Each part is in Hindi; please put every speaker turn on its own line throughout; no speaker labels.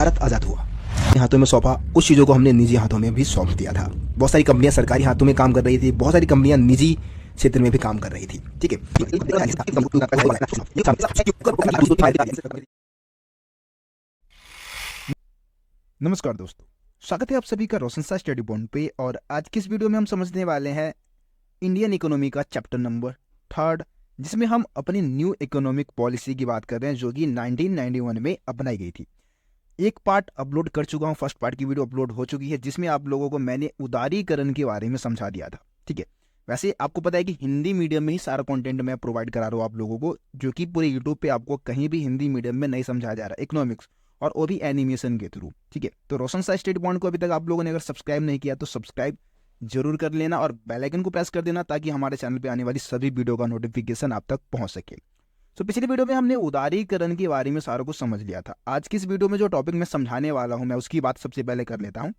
भारत आजाद हुआ, हाथों में सौंपा, कुछ चीज़ों को हमने निजी हाथों में भी सौंप दिया था। बहुत सारी कंपनियां सरकारी हाथों में काम कर रही थी, बहुत सारी कंपनियां निजी क्षेत्र में भी काम कर रही थी। ठीक है।
नमस्कार दोस्तों, स्वागत है आप सभी का रोशन सा स्टडी पॉइंट पे। और आज की इस वीडियो में हम समझने वाले हैं इंडियन इकोनॉमी का चैप्टर नंबर 3, जिसमें हम अपनी न्यू इकोनॉमिक पॉलिसी की बात कर रहे हैं जो कि 1991 में अपनाई गई थी। एक पार्ट अपलोड कर चुका हूँ, फर्स्ट पार्ट की वीडियो अपलोड हो चुकी है, जिसमें आप लोगों को मैंने उदारीकरण के बारे में समझा दिया था। ठीक है। वैसे आपको पता है कि हिंदी मीडियम में ही सारा कंटेंट मैं प्रोवाइड करा रहा हूँ आप लोगों को, जो कि पूरे यूट्यूब पे आपको कहीं भी हिंदी मीडियम में नहीं समझाया जा रहा इकोनॉमिक्स, और वो भी एनिमेशन के थ्रू। ठीक है। तो रोशन सा स्टडी पॉइंट को अभी तक आप लोगों ने अगर सब्सक्राइब नहीं किया तो सब्सक्राइब जरूर कर लेना और बेल आइकन को प्रेस कर देना, ताकि हमारे चैनल पे आने वाली सभी वीडियो का नोटिफिकेशन आप तक पहुंच सके। तो पिछली वीडियो में हमने उदारीकरण के बारे में सारा कुछ समझ लिया था। आज की इस वीडियो में जो टॉपिक मैं समझाने वाला हूं, मैं उसकी बात सबसे पहले कर लेता हूं।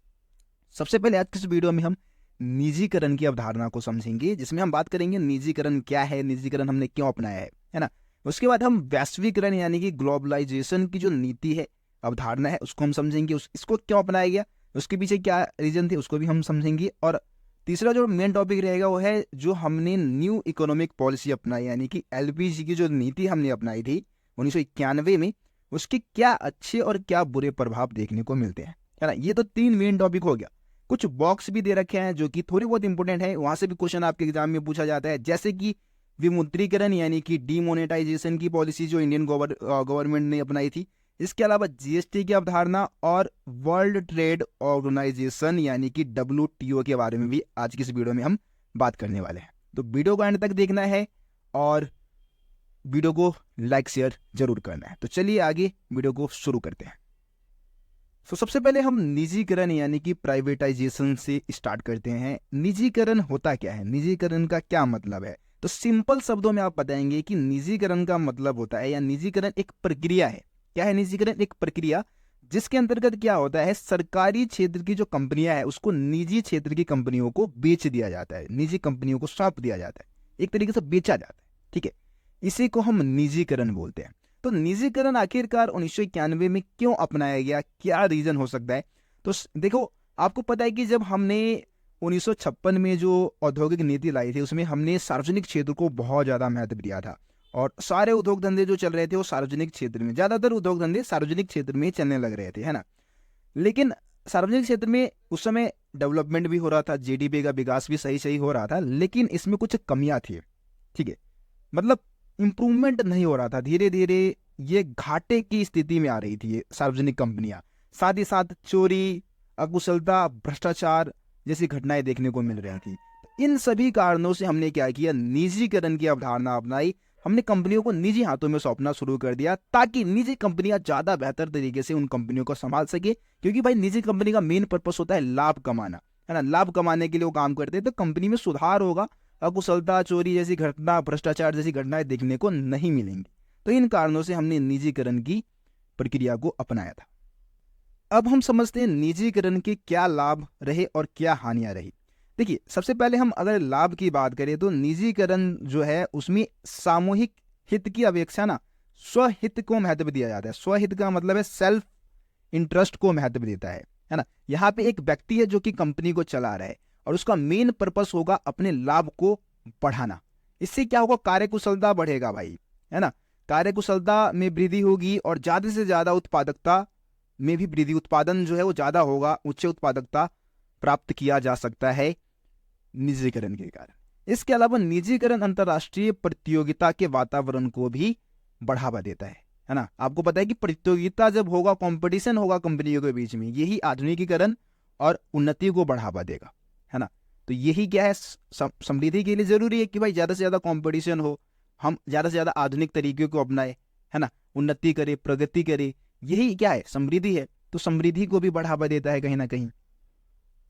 सबसे पहले आज की इस वीडियो में हम निजीकरण की अवधारणा को समझेंगे, जिसमें हम बात करेंगे निजीकरण क्या है, निजीकरण हमने क्यों अपनाया है ना। उसके बाद हम वैश्वीकरण यानी कि ग्लोबलाइजेशन की जो नीति है, अवधारणा है, उसको हम समझेंगे, इसको क्यों अपनाया गया, उसके पीछे क्या रीजन थे, उसको भी हम समझेंगे। और तीसरा जो मेन टॉपिक रहेगा वो है जो हमने न्यू इकोनॉमिक पॉलिसी अपनाई, यानी कि एलपीजी की जो नीति हमने अपनाई थी 1991 में, उसके क्या अच्छे और क्या बुरे प्रभाव देखने को मिलते हैं, है ना। ये तो 3 मेन टॉपिक हो गया। कुछ बॉक्स भी दे रखे हैं जो कि थोड़ी बहुत इंपॉर्टेंट है, वहां से भी क्वेश्चन आपके एग्जाम में पूछा जाता है, जैसे कि विमुद्रीकरण यानी कि डीमोनेटाइजेशन की पॉलिसी जो इंडियन गवर्नमेंट ने अपनाई थी। इसके अलावा जीएसटी की अवधारणा और वर्ल्ड ट्रेड ऑर्गेनाइजेशन यानी कि WTO के बारे में भी आज की इस वीडियो में हम बात करने वाले हैं। तो वीडियो को एंड तक देखना है और वीडियो को लाइक शेयर जरूर करना है। तो चलिए आगे वीडियो को शुरू करते हैं। तो सबसे पहले हम निजीकरण यानी कि प्राइवेटाइजेशन से स्टार्ट करते हैं। निजीकरण होता क्या है, निजीकरण का क्या मतलब है? तो सिंपल शब्दों में आप बताएंगे कि निजीकरण का मतलब होता है, या निजीकरण एक प्रक्रिया है। क्या है निजीकरण? एक प्रक्रिया जिसके अंतर्गत क्या होता है, सरकारी क्षेत्र की जो कंपनियां है उसको निजी क्षेत्र की कंपनियों को बेच दिया जाता है, निजी कंपनियों को सौंप दिया जाता है, एक तरीके से बेचा जाता है। ठीक है। इसी को हम निजीकरण बोलते हैं। तो निजीकरण आखिरकार 1991 में क्यों अपनाया गया, क्या रीजन हो सकता है? तो देखो, आपको पता है कि जब हमने 1956 में जो औद्योगिक नीति लाई थी, उसमें हमने सार्वजनिक क्षेत्र को बहुत ज्यादा महत्व दिया था, और सारे उद्योग धंधे जो चल रहे थे वो सार्वजनिक क्षेत्र में, ज्यादातर उद्योग धंधे सार्वजनिक क्षेत्र में चलने लग रहे थे, है ना। लेकिन सार्वजनिक क्षेत्र में उस समय डेवलपमेंट भी हो रहा था, जीडीपी का विकास भी सही सही हो रहा था, लेकिन इसमें कुछ कमियां थी। ठीक है। मतलब इंप्रूवमेंट नहीं हो रहा था, धीरे धीरे ये घाटे की स्थिति में आ रही थी ये सार्वजनिक कंपनियां। साथ ही साथ चोरी, अकुशलता, भ्रष्टाचार जैसी घटनाएं देखने को मिल रही थी। इन सभी कारणों से हमने क्या किया, निजीकरण की अवधारणा अपनाई। हमने कंपनियों को निजी हाथों में सौंपना शुरू कर दिया, ताकि निजी कंपनियां ज्यादा बेहतर तरीके से उन कंपनियों को संभाल सके। क्योंकि भाई निजी कंपनी का मेन पर्पस होता है लाभ कमाना, है ना। लाभ कमाने के लिए वो काम करते हैं, तो कंपनी में सुधार होगा, अकुशलता, चोरी जैसी घटना, भ्रष्टाचार जैसी घटनाएं देखने को नहीं मिलेंगी। तो इन कारणों से हमने निजीकरण की प्रक्रिया को अपनाया था। अब हम समझते हैं निजीकरण के क्या लाभ रहे और क्या हानियां रही। देखिए, सबसे पहले हम अगर लाभ की बात करें तो निजीकरण जो है उसमें सामूहिक हित की अपेक्षा ना स्वहित को महत्व दिया जाता है। स्वहित का मतलब है सेल्फ इंटरेस्ट को महत्व देता है ना। यहाँ पे एक व्यक्ति है जो कि कंपनी को चला रहा है, और उसका मेन पर्पस होगा अपने लाभ को बढ़ाना। इससे क्या होगा, कार्यकुशलता बढ़ेगा भाई, है ना। कार्यकुशलता में वृद्धि होगी और ज्यादा से ज्यादा उत्पादकता में भी वृद्धि, उत्पादन जो है वो ज्यादा होगा, उच्च उत्पादकता प्राप्त किया जा सकता है निजीकरण के कारण। इसके अलावा निजीकरण अंतरराष्ट्रीय प्रतियोगिता के वातावरण को भी बढ़ावा देता है ना। आपको पता है कि प्रतियोगिता जब होगा, कंपटीशन होगा कंपनियों के बीच में, यही आधुनिकीकरण और उन्नति को बढ़ावा देगा, है ना। तो यही क्या है, समृद्धि के लिए जरूरी है कि भाई ज्यादा से ज्यादा कंपटीशन हो, हम ज्यादा से ज्यादा आधुनिक तरीके को अपनाए, है ना, उन्नति करे, प्रगति करे। यही क्या है, समृद्धि है। तो समृद्धि को भी बढ़ावा देता है कहीं ना कहीं।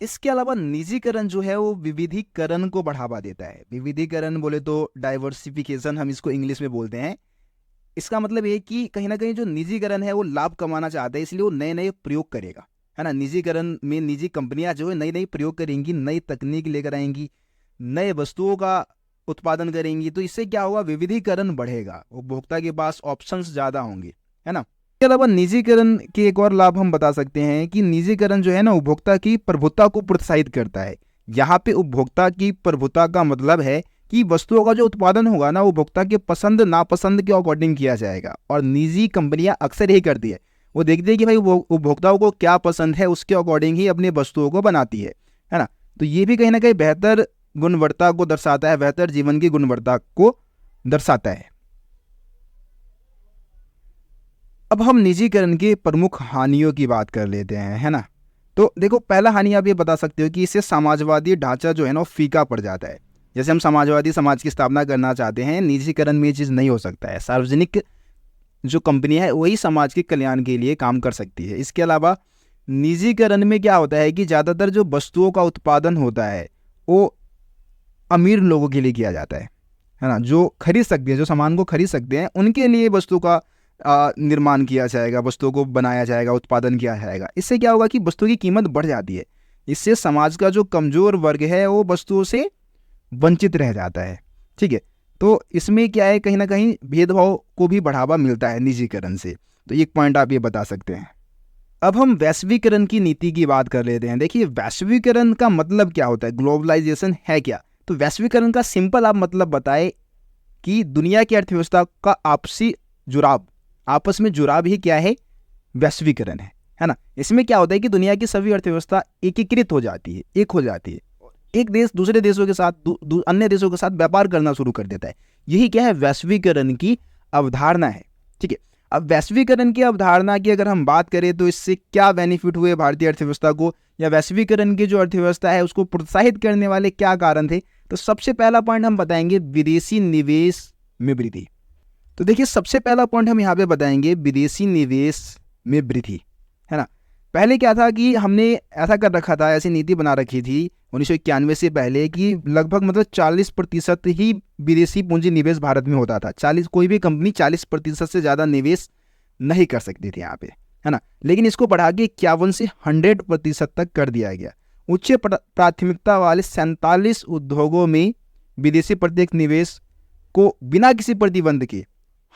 इसके अलावा निजीकरण जो है वो विविधीकरण को बढ़ावा देता है। विविधीकरण बोले तो डाइवर्सिफिकेशन हम इसको इंग्लिश में बोलते हैं। इसका मतलब ये कि कहीं ना कहीं जो निजीकरण है वो लाभ कमाना चाहता है, इसलिए वो नए नए प्रयोग करेगा, है ना। निजीकरण में निजी कंपनियां जो है नई नई प्रयोग करेंगी, नई तकनीक लेकर आएंगी, नए वस्तुओं का उत्पादन करेंगी। तो इससे क्या होगा, विविधीकरण बढ़ेगा, उपभोक्ता के पास ऑप्शंस ज्यादा होंगे, है ना। इसके अलावा निजीकरण के एक और लाभ हम बता सकते हैं कि निजीकरण जो है ना उपभोक्ता की प्रभुता को प्रोत्साहित करता है। यहाँ पे उपभोक्ता की प्रभुता का मतलब है कि वस्तुओं का जो उत्पादन होगा ना उपभोक्ता के पसंद नापसंद के अकॉर्डिंग किया जाएगा, और निजी कंपनियां अक्सर यही करती है। वो देखती है कि भाई उपभोक्ताओं को क्या पसंद है, उसके अकॉर्डिंग ही अपनी वस्तुओं को बनाती है ना। तो ये भी कहीं ना कहीं बेहतर गुणवत्ता को दर्शाता है, बेहतर जीवन की गुणवत्ता को दर्शाता है। अब हम निजीकरण के प्रमुख हानियों की बात कर लेते हैं, है ना। तो देखो, पहला हानि आप ये बता सकते हो कि इससे समाजवादी ढांचा जो है ना वो फीका पड़ जाता है। जैसे हम समाजवादी समाज की स्थापना करना चाहते हैं, निजीकरण में ये चीज़ नहीं हो सकता है। सार्वजनिक जो कंपनियां है वही समाज के कल्याण के लिए काम कर सकती है। इसके अलावा निजीकरण में क्या होता है कि ज़्यादातर जो वस्तुओं का उत्पादन होता है वो अमीर लोगों के लिए किया जाता है ना। जो खरीद सकते हैं, जो सामान को खरीद सकते हैं, उनके लिए वस्तु का निर्माण किया जाएगा, वस्तुओं को बनाया जाएगा, उत्पादन किया जाएगा। इससे क्या होगा कि वस्तु की कीमत बढ़ जाती है। इससे समाज का जो कमज़ोर वर्ग है वो वस्तुओं से वंचित रह जाता है। ठीक है, तो इसमें क्या है, कहीं ना कहीं भेदभाव को भी बढ़ावा मिलता है निजीकरण से। तो एक पॉइंट आप ये बता सकते हैं। अब हम वैश्वीकरण की नीति की बात कर लेते हैं। देखिए, वैश्वीकरण का मतलब क्या होता है, ग्लोबलाइजेशन है क्या। तो वैश्वीकरण का सिंपल आप मतलब बताए कि दुनिया की अर्थव्यवस्था का आपसी जुड़ाव, आपस में जुड़ाव ही क्या है, वैश्वीकरण है ना। इसमें क्या होता है कि दुनिया की सभी अर्थव्यवस्था एकीकृत हो जाती है, एक हो जाती है। एक देश दूसरे देशों के साथ, अन्य देशों के साथ व्यापार करना शुरू कर देता है। यही क्या है, वैश्वीकरण की अवधारणा है। ठीक है, अब वैश्वीकरण की अवधारणा की अगर हम बात करें तो इससे क्या बेनिफिट हुए भारतीय अर्थव्यवस्था को, या वैश्वीकरण की जो अर्थव्यवस्था है उसको प्रोत्साहित करने वाले क्या कारण थे। तो सबसे पहला पॉइंट हम बताएंगे विदेशी निवेश में वृद्धि। तो देखिए, सबसे पहला पॉइंट हम यहाँ पे बताएंगे विदेशी निवेश में वृद्धि, है ना। पहले क्या था कि हमने ऐसा कर रखा था, ऐसी नीति बना रखी थी 1991 से पहले कि लगभग मतलब 40% ही विदेशी पूंजी निवेश भारत में होता था। 40, कोई भी कंपनी 40% से ज़्यादा निवेश नहीं कर सकती थी यहाँ पे, है ना। लेकिन इसको बढ़ा के 51 से 100% तक कर दिया गया। उच्च प्राथमिकता वाले 47 उद्योगों में विदेशी प्रत्यक्ष निवेश को बिना किसी प्रतिबंध के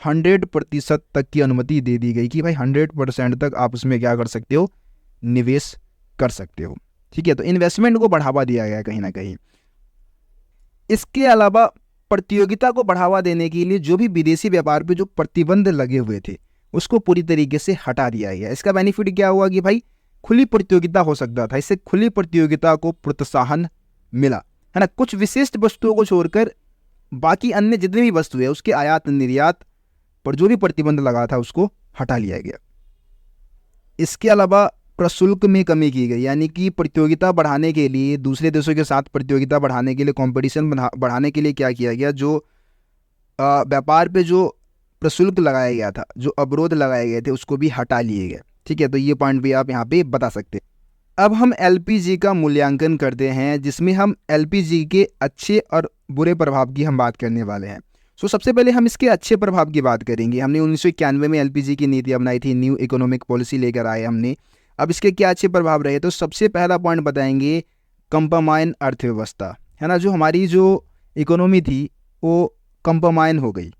100% तक की अनुमति दे दी गई कि भाई 100% तक आप उसमें क्या कर सकते हो, निवेश कर सकते हो। ठीक है, तो इन्वेस्टमेंट को बढ़ावा दिया गया कहीं ना कहीं। इसके अलावा प्रतियोगिता को बढ़ावा देने के लिए जो भी विदेशी व्यापार पे जो प्रतिबंध लगे हुए थे उसको पूरी तरीके से हटा दिया गया। इसका बेनिफिट क्या हुआ कि भाई खुली प्रतियोगिता हो सकता था। इससे खुली प्रतियोगिता को प्रोत्साहन मिला, है ना। कुछ विशिष्ट वस्तुओं को छोड़कर बाकी अन्य जितनी भी वस्तु है उसके आयात निर्यात पर जो भी प्रतिबंध लगा था उसको हटा लिया गया। इसके अलावा प्रशुल्क में कमी की गई, यानी कि प्रतियोगिता बढ़ाने के लिए, दूसरे देशों के साथ प्रतियोगिता बढ़ाने के लिए, कंपटीशन बढ़ाने के लिए क्या किया गया, जो व्यापार पे जो प्रशुल्क लगाया गया था, जो अवरोध लगाए गए थे उसको भी हटा लिए गए। ठीक है, तो ये पॉइंट भी आप यहाँ पे बता सकते हैं। अब हम एलपीजी का मूल्यांकन करते हैं, जिसमें हम एलपीजी के अच्छे और बुरे प्रभाव की हम बात करने वाले हैं। सबसे पहले हम इसके अच्छे प्रभाव की बात करेंगे। हमने 1991 में एलपीजी की नीति अपनाई थी, न्यू इकोनॉमिक पॉलिसी लेकर आए हमने। अब इसके क्या अच्छे प्रभाव रहे, तो सबसे पहला पॉइंट बताएंगे कंपमाइन अर्थव्यवस्था, है ना। जो हमारी जो इकोनॉमी थी वो कंपमाइन हो गई।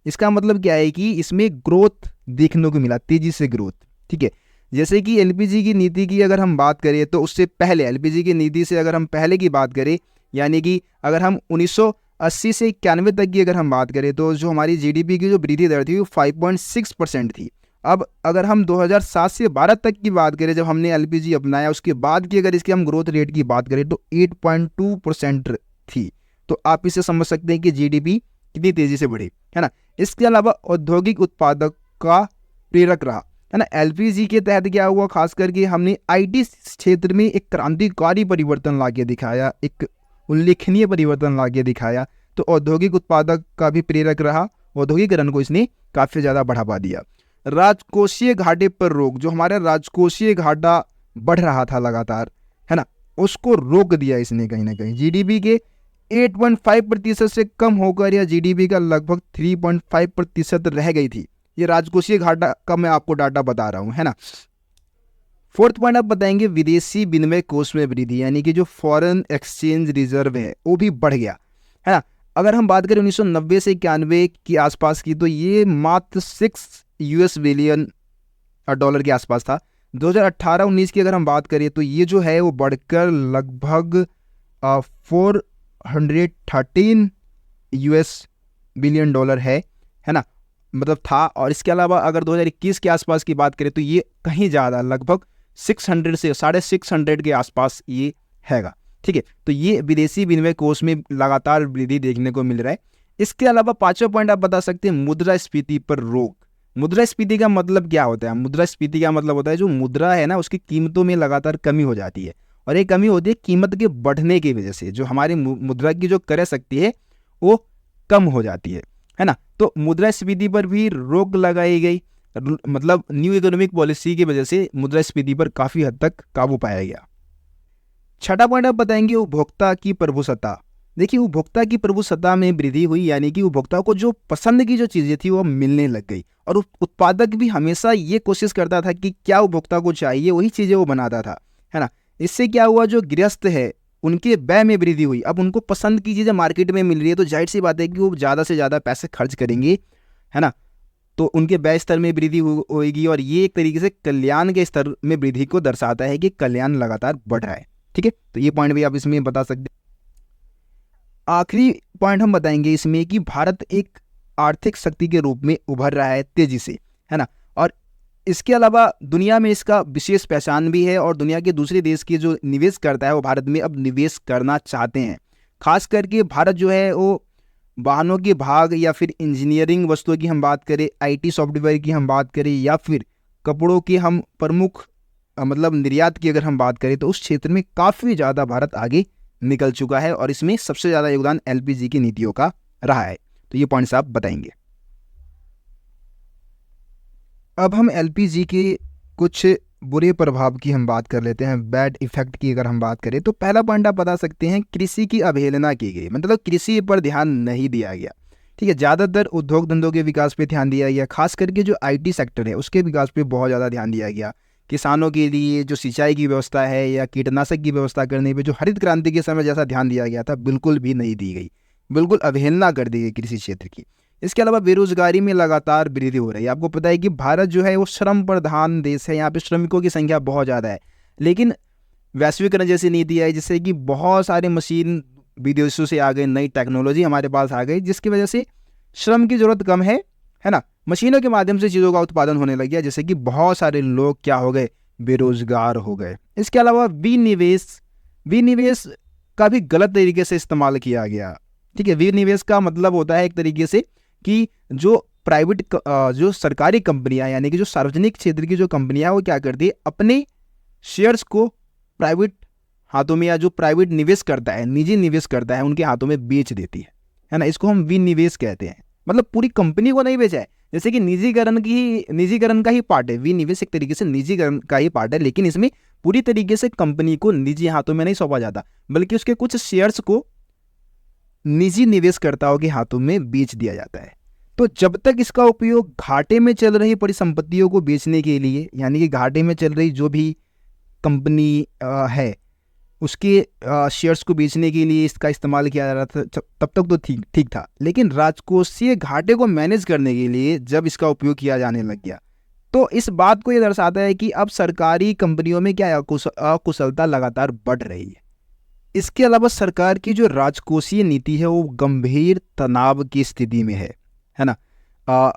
इसका मतलब क्या है कि इसमें ग्रोथ देखने को मिला, तेजी से ग्रोथ। ठीक है, जैसे कि एलपीजी की नीति की अगर हम बात करें तो उससे पहले, एलपीजी की नीति से अगर हम पहले की बात करें, यानी कि अगर हम 1980 से 91 तक की अगर हम बात करें तो जो हमारी जीडीपी की जो वृद्धि दर थी वो 5.6% थी। अब अगर हम 2007 से 12 तक की बात करें, जब हमने एलपीजी अपनाया उसके बाद की अगर इसकी हम ग्रोथ रेट की बात करें तो 8.2% थी। तो आप इसे समझ सकते हैं कि जीडीपी कितनी तेजी से बढ़ी, है ना। इसके अलावा औद्योगिक उत्पादक का प्रेरक रहा, है ना। एलपीजी के तहत क्या हुआ, खास करके हमने आईटी क्षेत्र में एक क्रांतिकारी परिवर्तन लाके दिखाया, एक उल्लेखनीय परिवर्तन लाके दिखाया। तो औद्योगिक उत्पादक का भी प्रेरक रहा, औद्योगिकरण को इसने काफ़ी ज़्यादा बढ़ावा दिया। राजकोषीय घाटे पर रोक, जो हमारा राजकोषीय घाटा बढ़ रहा था लगातार, है ना, उसको रोक दिया इसने कहीं ना कहीं। जीडीपी के 8.5% से कम होकर या जीडीपी का लगभग 3.5% रह गई थी। ये राजकोषीय घाटा का मैं आपको डाटा बता रहा हूँ, है ना। फोर्थ पॉइंट आप बताएंगे विदेशी विनिमय कोष में वृद्धि, यानी कि जो फॉरेन एक्सचेंज रिजर्व है वो भी बढ़ गया, है ना। अगर हम बात करें 1990 से 91 के आसपास की, तो ये मात्र $6 बिलियन डॉलर के आसपास था। 2018-19 की अगर हम बात करें तो ये जो है वो बढ़कर लगभग 413 यूएस बिलियन डॉलर है ना, मतलब था। और इसके अलावा अगर 2021 के आसपास की बात करें तो ये कहीं ज़्यादा लगभग 600 से 650 के आसपास ये हैगा। ठीक है, तो ये विदेशी विनिमय कोष में लगातार वृद्धि देखने को मिल रहा है। इसके अलावा पांचवा पॉइंट आप बता सकते हैं मुद्रास्फीति पर रोक। मुद्रास्फीति का मतलब क्या होता है? मुद्रास्फीति का मतलब होता है जो मुद्रा है ना उसकी कीमतों में लगातार कमी हो जाती है, और ये कमी होती है कीमत के बढ़ने की वजह से। जो हमारी मुद्रा की जो क्रय शक्ति है वो कम हो जाती है ना। तो मुद्रास्फीति पर भी रोक लगाई गई, मतलब न्यू इकोनॉमिक पॉलिसी की वजह से मुद्रास्फीति पर काफी हद तक काबू पाया गया। छठा पॉइंट आप बताएंगे उपभोक्ता की प्रभुसत्ता। देखिए, उपभोक्ता की प्रभुसत्ता में वृद्धि हुई, यानी कि उपभोक्ता को जो पसंद की जो चीजें थी वो मिलने लग गई, और उत्पादक भी हमेशा ये कोशिश करता था कि क्या उपभोक्ता को चाहिए वही चीजें वो बनाता था, है ना। इससे क्या हुआ, जो गृहस्थ है उनके व्यय में वृद्धि हुई। अब उनको पसंद की चीजें मार्केट में मिल रही है तो जाहिर सी बात है कि वो ज्यादा से ज्यादा पैसे खर्च करेंगे, है ना। तो उनके व्यय स्तर में वृद्धि होगी, और ये एक तरीके से कल्याण के स्तर में वृद्धि को दर्शाता है कि कल्याण लगातार बढ़ रहा है। ठीक है, तो ये पॉइंट भी आप इसमें बता सकते हैं। आखिरी पॉइंट हम बताएंगे इसमें कि भारत एक आर्थिक शक्ति के रूप में उभर रहा है तेजी से, है ना। और इसके अलावा दुनिया में इसका विशेष पहचान भी है, और दुनिया के दूसरे देश के जो निवेश करता है वो भारत में अब निवेश करना चाहते हैं। खास करके भारत जो है वो वाहनों के भाग या फिर इंजीनियरिंग वस्तुओं की हम बात करें, आईटी सॉफ्टवेयर की हम बात करें, या फिर कपड़ों के हम प्रमुख मतलब निर्यात की अगर हम बात करें तो उस क्षेत्र में काफ़ी ज़्यादा भारत आगे निकल चुका है, और इसमें सबसे ज़्यादा योगदान एलपीजी की नीतियों का रहा है। तो ये पॉइंट्स आप बताएंगे। अब हम एलपीजी के कुछ बुरे प्रभाव की हम बात कर लेते हैं, बैड इफेक्ट की अगर हम बात करें तो पहला पॉइंट आप बता सकते हैं कृषि की अवहेलना की गई, मतलब कृषि पर ध्यान नहीं दिया गया। ठीक है, ज़्यादातर उद्योग धंधों के विकास पे ध्यान दिया गया, खास करके जो आईटी सेक्टर है उसके विकास पे बहुत ज़्यादा ध्यान दिया गया। किसानों के लिए जो सिंचाई की व्यवस्था है या कीटनाशक की व्यवस्था करने पे जो हरित क्रांति के समय जैसा ध्यान दिया गया था बिल्कुल भी नहीं दी गई, बिल्कुल अवहेलना कर दी गई कृषि क्षेत्र की। इसके अलावा बेरोजगारी में लगातार वृद्धि हो रही है। आपको पता है कि भारत जो है वो श्रम प्रधान देश है, यहाँ पे श्रमिकों की संख्या बहुत ज़्यादा है, लेकिन वैश्वीकरण जैसी नीति आई जिससे कि बहुत सारे मशीन विदेशों से आ गए, नई टेक्नोलॉजी हमारे पास आ गई, जिसकी वजह से श्रम की जरूरत कम है ना। मशीनों के माध्यम से चीज़ों का उत्पादन होने लग गया, जैसे कि बहुत सारे लोग क्या हो गए, बेरोजगार हो गए। इसके अलावा विनिवेश का भी गलत तरीके से इस्तेमाल किया गया। ठीक है, विनिवेश का मतलब होता है एक तरीके से कि जो सरकारी कंपनियां यानी कि जो सार्वजनिक क्षेत्र की जो कंपनियां वो क्या करती है, अपने शेयर्स को प्राइवेट हाथों में, या जो प्राइवेट निवेश करता है, निजी निवेश करता है, उनके हाथों में बेच देती है ना। इसको हम विनिवेश कहते हैं, मतलब पूरी कंपनी को नहीं बेचा है। जैसे कि निजीकरण का ही पार्ट है विनिवेश, एक तरीके से निजीकरण का ही पार्ट है, लेकिन इसमें पूरी तरीके से कंपनी को निजी हाथों में नहीं सौंपा जाता, बल्कि उसके कुछ शेयर्स को निजी निवेशकर्ताओं के हाथों में बेच दिया जाता है। तो जब तक इसका उपयोग घाटे में चल रही परिसंपत्तियों को बेचने के लिए, यानी कि घाटे में चल रही जो भी कंपनी है उसके शेयर्स को बेचने के लिए इसका इस्तेमाल किया जा रहा था, तब तक तो ठीक था। लेकिन राजकोषीय घाटे को मैनेज करने के लिए जब इसका उपयोग किया जाने लग गया, तो इस बात को यह दर्शाता है कि अब सरकारी कंपनियों में क्या अकुशलता लगातार बढ़ रही है। इसके अलावा सरकार की जो राजकोषीय नीति है वो गंभीर तनाव की स्थिति में है ना।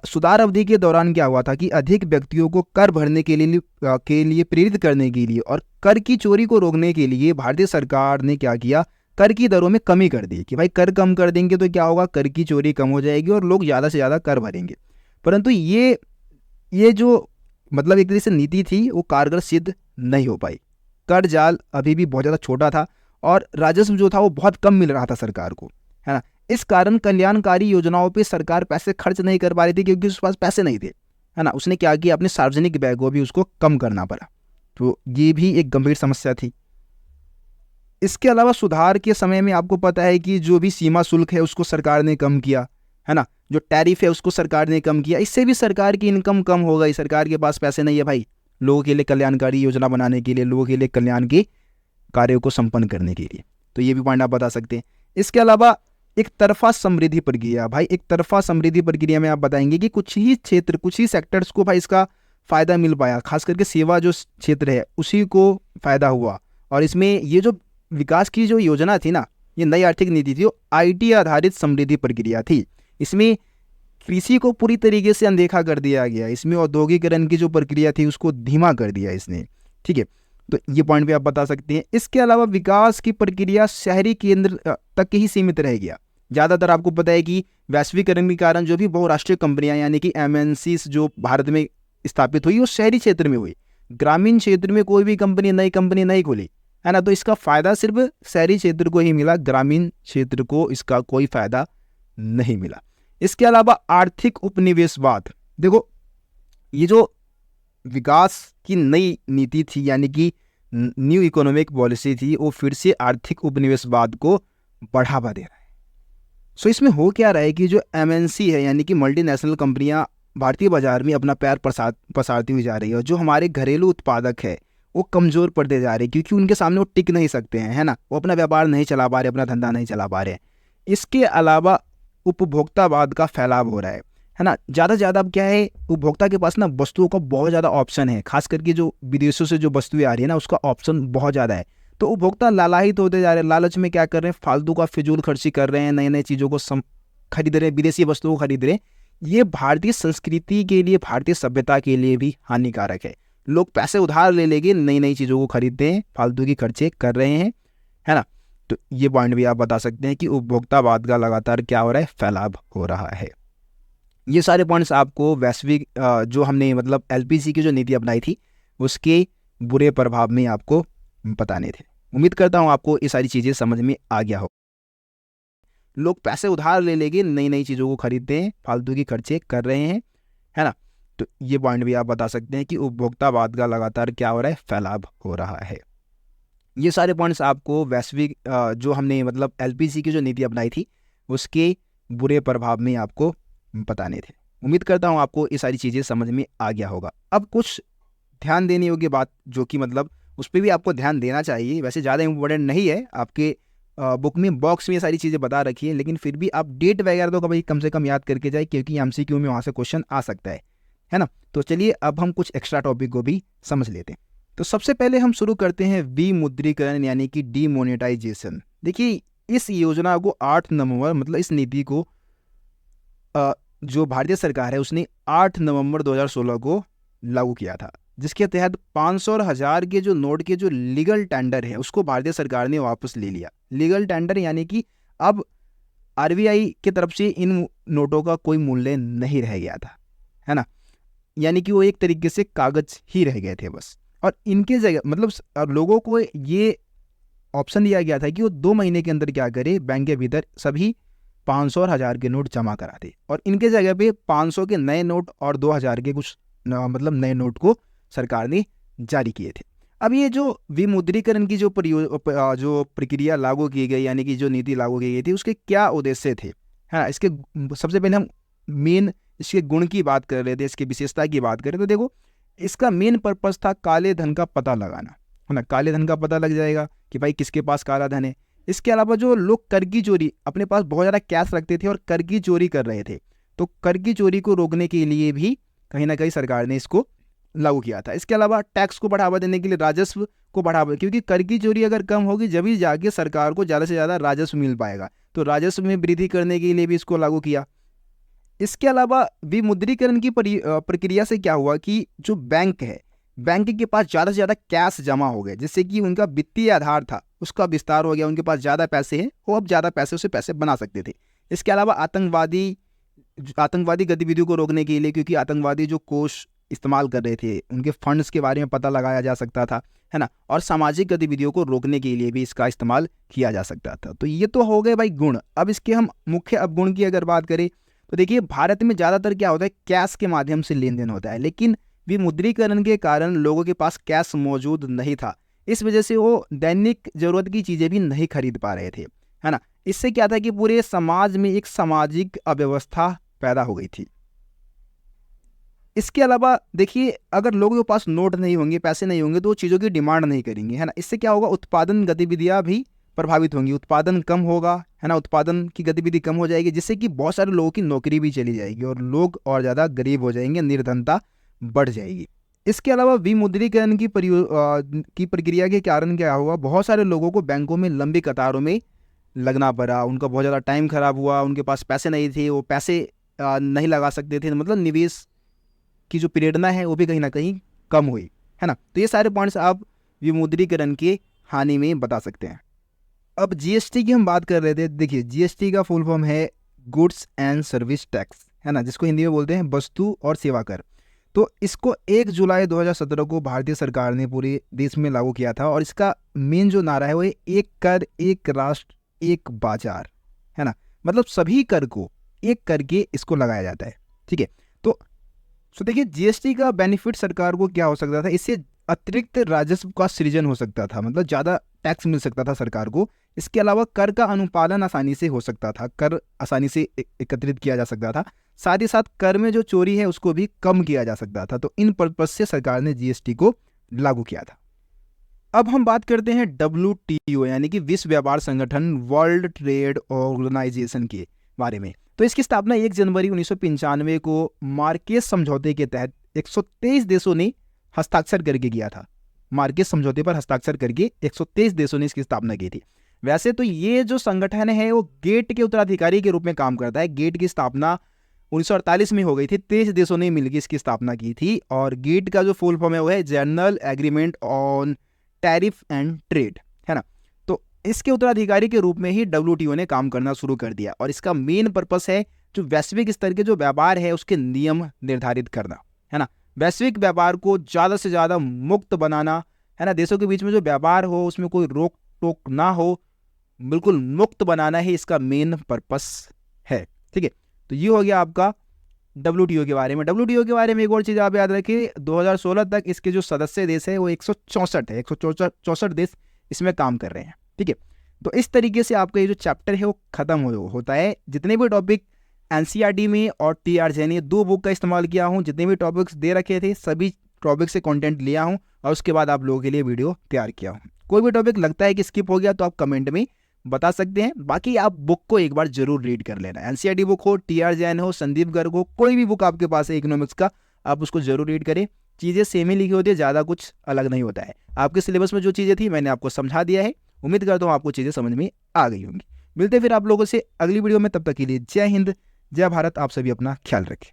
सुधार अवधि के दौरान क्या हुआ था कि अधिक व्यक्तियों को कर भरने के लिए प्रेरित करने के लिए और कर की चोरी को रोकने के लिए भारतीय सरकार ने क्या किया, कर की दरों में कमी कर दी कि भाई कर कम कर देंगे तो क्या होगा, कर की चोरी कम हो जाएगी और लोग ज़्यादा से ज़्यादा कर भरेंगे। परंतु ये जो मतलब एक तरीके से नीति थी वो कारगर सिद्ध नहीं हो पाई। कर जाल अभी भी बहुत ज़्यादा छोटा था और राजस्व जो था वो बहुत कम मिल रहा था सरकार को, है ना। इस कारण कल्याणकारी योजनाओं पे सरकार पैसे खर्च नहीं कर पा रही थी क्योंकि उसके पास पैसे नहीं थे, है ना। उसने क्या किया, अपने सार्वजनिक व्यय को भी उसको कम करना पड़ा, तो ये भी एक गंभीर समस्या थी। इसके अलावा सुधार के समय में आपको पता है कि जो भी सीमा शुल्क है उसको सरकार ने कम किया, है ना। जो टैरिफ है उसको सरकार ने कम किया, इससे भी सरकार की इनकम कम हो गई। सरकार के पास पैसे नहीं है भाई लोगों के लिए कल्याणकारी योजना बनाने के लिए, लोगों के लिए कल्याण के कार्यों को संपन्न करने के लिए। तो ये भी पॉइंट आप बता सकते हैं। इसके अलावा एक तरफा समृद्धि प्रक्रिया, भाई एक तरफा समृद्धि प्रक्रिया में आप बताएंगे कि कुछ ही क्षेत्र, कुछ ही सेक्टर्स को भाई इसका फ़ायदा मिल पाया, खास करके सेवा जो क्षेत्र है उसी को फ़ायदा हुआ। और इसमें ये जो विकास की जो योजना थी ना, ये नई आर्थिक नीति थी, वो आईटी आधारित समृद्धि प्रक्रिया थी। इसमें कृषि को पूरी तरीके से अनदेखा कर दिया गया, इसमें औद्योगिकरण की जो प्रक्रिया थी उसको धीमा कर दिया इसने, ठीक है। तो ये पॉइंट भी आप बता सकते हैं। इसके अलावा विकास की प्रक्रिया शहरी केंद्र तक ही सीमित रह गया। ज़्यादातर आपको पता है कि वैश्वीकरण के कारण जो भी बहुराष्ट्रीय कंपनियां यानी कि एमएनसीज जो भारत में स्थापित हुई वो शहरी क्षेत्र में हुई, ग्रामीण क्षेत्र में कोई भी नई कंपनी नहीं खुली, है ना। तो इसका फ़ायदा सिर्फ शहरी क्षेत्र को ही मिला, ग्रामीण क्षेत्र को इसका कोई फ़ायदा नहीं मिला। इसके अलावा आर्थिक उपनिवेशवाद, देखो ये जो विकास की नई नीति थी यानी कि न्यू इकोनॉमिक पॉलिसी थी, वो फिर से आर्थिक उपनिवेशवाद को बढ़ावा दे रहा है। सो इसमें हो क्या रहा है कि जो एमएनसी है यानी कि मल्टीनेशनल कंपनियां भारतीय बाजार में अपना पैर पसारती हुई जा रही है, और जो हमारे घरेलू उत्पादक है वो कमज़ोर पड़ते जा रहे हैं, क्योंकि उनके सामने वो टिक नहीं सकते हैं, है ना। वो अपना व्यापार नहीं चला पा रहे, अपना धंधा नहीं चला पा रहे हैं। इसके अलावा उपभोक्तावाद का फैलाव हो रहा है ना। ज़्यादा से ज़्यादा अब क्या है, उपभोक्ता के पास ना वस्तुओं का बहुत ज़्यादा ऑप्शन है, खास करके जो विदेशों से जो वस्तुएं आ रही है ना उसका ऑप्शन बहुत ज़्यादा है। तो उपभोक्ता लालायित होते जा रहे हैं, लालच में क्या कर रहे हैं, फालतू का फिजूल खर्ची कर रहे हैं, नए नए चीज़ों को खरीद रहे हैं, विदेशी वस्तुओं को खरीद रहे हैं। ये भारतीय संस्कृति के लिए, भारतीय सभ्यता के लिए भी हानिकारक है। लोग पैसे उधार ले लेके नई नई चीज़ों को खरीदते हैं, फालतू की खर्चे कर रहे हैं, है ना। तो ये पॉइंट भी आप बता सकते हैं कि उपभोक्तावाद का लगातार क्या हो रहा है, फैलाव हो रहा है। ये सारे पॉइंट्स आपको वैश्विक जो हमने मतलब एलपीजी की जो नीति अपनाई थी उसके बुरे प्रभाव में आपको बताने थे। उम्मीद करता हूँ आपको ये सारी चीज़ें समझ में आ गया हो। लोग पैसे उधार ले लेके नई नई चीज़ों को खरीदते हैं, फालतू की खर्चे कर रहे हैं, है ना। तो ये पॉइंट भी आप बता सकते हैं कि उपभोक्तावाद का लगातार क्या हो रहा है, फैलाव हो रहा है। ये सारे पॉइंट्स आपको वैश्विक जो हमने मतलब एलपीजी की जो नीति अपनाई थी उसके बुरे प्रभाव में आपको बताने थे। उम्मीद करता हूँ आपको ये सारी चीज़ें समझ में आ गया होगा। अब कुछ ध्यान देने योग्य बात जो कि मतलब उस पर भी आपको ध्यान देना चाहिए, वैसे ज़्यादा इंपॉर्टेंट नहीं है, आपके बुक में बॉक्स में ये सारी चीज़ें बता रखी है, लेकिन फिर भी आप डेट वगैरह तो कभी कम से कम याद करके जाए, क्योंकि एमसीक्यू में वहाँ से क्वेश्चन आ सकता है ना। तो चलिए अब हम कुछ एक्स्ट्रा टॉपिक को भी समझ लेते हैं। तो सबसे पहले हम शुरू करते हैं विमुद्रीकरण यानी कि डीमोनेटाइजेशन। देखिए इस योजना को 8 नवंबर मतलब इस नीति को जो भारतीय सरकार है उसने 8 नवंबर 2016 को लागू किया था, जिसके तहत 500 और 1000 के जो नोट के जो लीगल टेंडर है उसको भारतीय सरकार ने वापस ले लिया। लीगल टेंडर यानी कि अब आरबीआई की तरफ से इन नोटों का कोई मूल्य नहीं रह गया था, है ना। यानी कि वो एक तरीके से कागज ही रह गए थे बस। और इनके जगह मतलब लोगों को ये ऑप्शन दिया गया था कि वो 2 महीने के अंदर क्या करे, बैंक के भीतर सभी 500 और 1000 के नोट जमा करा दे, और इनके जगह पे 500 के नए नोट और 2000 के कुछ मतलब नए नोट को सरकार ने जारी किए थे। अब ये जो विमुद्रीकरण की जो प्रक्रिया लागू की गई यानी कि जो नीति लागू की गई थी उसके क्या उद्देश्य थे, है ना। इसके सबसे पहले हम मेन इसके गुण की बात कर रहे थे, इसकी विशेषता की बात करें तो देखो इसका मेन पर्पस था काले धन का पता लगाना, है ना। काले धन का पता लग जाएगा कि भाई किसके पास काला धन है। इसके अलावा जो लोग कर की चोरी, अपने पास बहुत ज़्यादा कैश रखते थे और कर की चोरी कर रहे थे, तो कर की चोरी को रोकने के लिए भी कहीं ना कहीं सरकार ने इसको लागू किया था। इसके अलावा टैक्स को बढ़ावा देने के लिए राजस्व को बढ़ावा, क्योंकि कर की चोरी अगर कम होगी जब ही जाके सरकार को ज़्यादा से ज़्यादा राजस्व मिल पाएगा, तो राजस्व में वृद्धि करने के लिए भी इसको लागू किया। इसके अलावा विमुद्रीकरण की प्रक्रिया से क्या हुआ कि जो बैंक है, बैंक के पास ज़्यादा से ज़्यादा कैश जमा हो गए, जिससे कि उनका वित्तीय आधार था उसका विस्तार हो गया, उनके पास ज़्यादा पैसे हैं, वो अब ज़्यादा पैसे से पैसे बना सकते थे। इसके अलावा आतंकवादी गतिविधियों को रोकने के लिए, क्योंकि आतंकवादी जो कोष इस्तेमाल कर रहे थे उनके फंड्स के बारे में पता लगाया जा सकता था, है ना, और सामाजिक गतिविधियों को रोकने के लिए भी इसका इस्तेमाल किया जा सकता था। तो ये तो हो गए भाई गुण। अब इसके हम मुख्य अवगुण की अगर बात करें तो देखिए भारत में ज़्यादातर क्या होता है, कैश के माध्यम से लेन देन होता है, लेकिन विमुद्रीकरण के कारण लोगों के पास कैश मौजूद नहीं था, इस वजह से वो दैनिक जरूरत की चीज़ें भी नहीं खरीद पा रहे थे, है ना। इससे क्या था कि पूरे समाज में एक सामाजिक अव्यवस्था पैदा हो गई थी। इसके अलावा देखिए अगर लोगों के पास नोट नहीं होंगे, पैसे नहीं होंगे, तो वो चीज़ों की डिमांड नहीं करेंगे, है ना। इससे क्या होगा, उत्पादन गतिविधियाँ भी प्रभावित होंगी, उत्पादन कम होगा, है ना, उत्पादन की गतिविधि कम हो जाएगी, जिससे कि बहुत सारे लोगों की नौकरी भी चली जाएगी और लोग और ज़्यादा गरीब हो जाएंगे, निर्धनता बढ़ जाएगी। इसके अलावा विमुद्रीकरण की प्रक्रिया के कारण क्या हुआ, बहुत सारे लोगों को बैंकों में लंबी कतारों में लगना पड़ा, उनका बहुत ज़्यादा टाइम खराब हुआ, उनके पास पैसे नहीं थे, वो पैसे नहीं लगा सकते थे, मतलब निवेश की जो प्रेरणा है वो भी कहीं ना कहीं कम हुई, है ना। तो ये सारे पॉइंट्स आप विमुद्रीकरण की हानि में बता सकते हैं। अब जीएसटी की हम बात कर रहे थे। देखिए, जीएसटी का फुल फॉर्म है गुड्स एंड सर्विस टैक्स, है ना, जिसको हिंदी में बोलते हैं वस्तु और सेवा कर। तो इसको 1 जुलाई 2017 को भारतीय सरकार ने पूरे देश में लागू किया था, और इसका मेन जो नारा है वो है एक कर एक राष्ट्र एक बाजार, है ना, मतलब सभी कर को एक करके इसको लगाया जाता है, ठीक है। तो देखिए, जीएसटी का बेनिफिट सरकार को क्या हो सकता था, इससे अतिरिक्त राजस्व का सृजन हो सकता था, मतलब ज़्यादा टैक्स मिल सकता था सरकार को। इसके अलावा कर का अनुपालन आसानी से हो सकता था, कर आसानी से एकत्रित किया जा सकता था, साथ ही साथ कर में जो चोरी है उसको भी कम किया जा सकता था। तो इन पर्पज से सरकार ने जीएसटी को लागू किया था। अब हम बात करते हैं WTO यानी कि विश्व व्यापार संगठन, वर्ल्ड ट्रेड ऑर्गेनाइजेशन के बारे में। तो इसकी स्थापना 1 जनवरी 1995 को मार्केस समझौते के तहत 123 देशों ने हस्ताक्षर करके किया था। मार्केस समझौते पर हस्ताक्षर करके 123 देशों ने इसकी स्थापना की थी। वैसे तो ये जो संगठन है वो गेट के उत्तराधिकारी के रूप में काम करता है। गेट की स्थापना 1948 में हो गई थी, 23 देशों ने मिलकर इसकी स्थापना की थी, और गेट का जो फुल फॉर्म है वो है general agreement on tariff and trade, है ना। तो इसके उत्तराधिकारी के रूप में ही WTO ने काम करना शुरू कर दिया, और इसका मेन पर्पस है जो वैश्विक स्तर के जो व्यापार है उसके नियम निर्धारित करना, है ना। वैश्विक व्यापार को ज़्यादा से ज़्यादा मुक्त बनाना, है ना, देशों के बीच में जो व्यापार हो उसमें कोई रोक टोक ना हो, बिल्कुल मुक्त बनाना ही इसका मेन पर्पस है, ठीक है। तो ये हो गया आपका WTO के बारे में। WTO के बारे में एक और चीज़ आप याद रखिए, 2016 तक इसके जो सदस्य देश है वो 164 है, 164 देश इसमें काम कर रहे हैं, ठीक है। तो इस तरीके से आपका ये जो चैप्टर है वो खत्म होता है। जितने भी टॉपिक NCERT में और TRJ ने 2 बुक का इस्तेमाल किया हूँ, जितने भी टॉपिक्स दे रखे थे सभी टॉपिक से कंटेंट लिया हूँ, और उसके बाद आप लोगों के लिए वीडियो तैयार किया हूँ। कोई भी टॉपिक लगता है कि स्किप हो गया तो आप कमेंट में बता सकते हैं। बाकी आप बुक को एक बार जरूर रीड कर लेना। NCERT बुक हो, TRJ हो, संदीप गर्ग हो, कोई भी बुक आपके पास है इकोनॉमिक्स का, आप उसको जरूर रीड करें। चीज़ें सेम ही लिखी होती है, ज़्यादा कुछ अलग नहीं होता है। आपके सिलेबस में जो चीज़ें थी मैंने आपको समझा दिया है। उम्मीद करता हूँ आपको चीज़ें समझ में आ गई होंगी। मिलते फिर आप लोगों से अगली वीडियो में, तब तक के लिए जय हिंद, जय भारत। आप सभी अपना ख्याल रखें।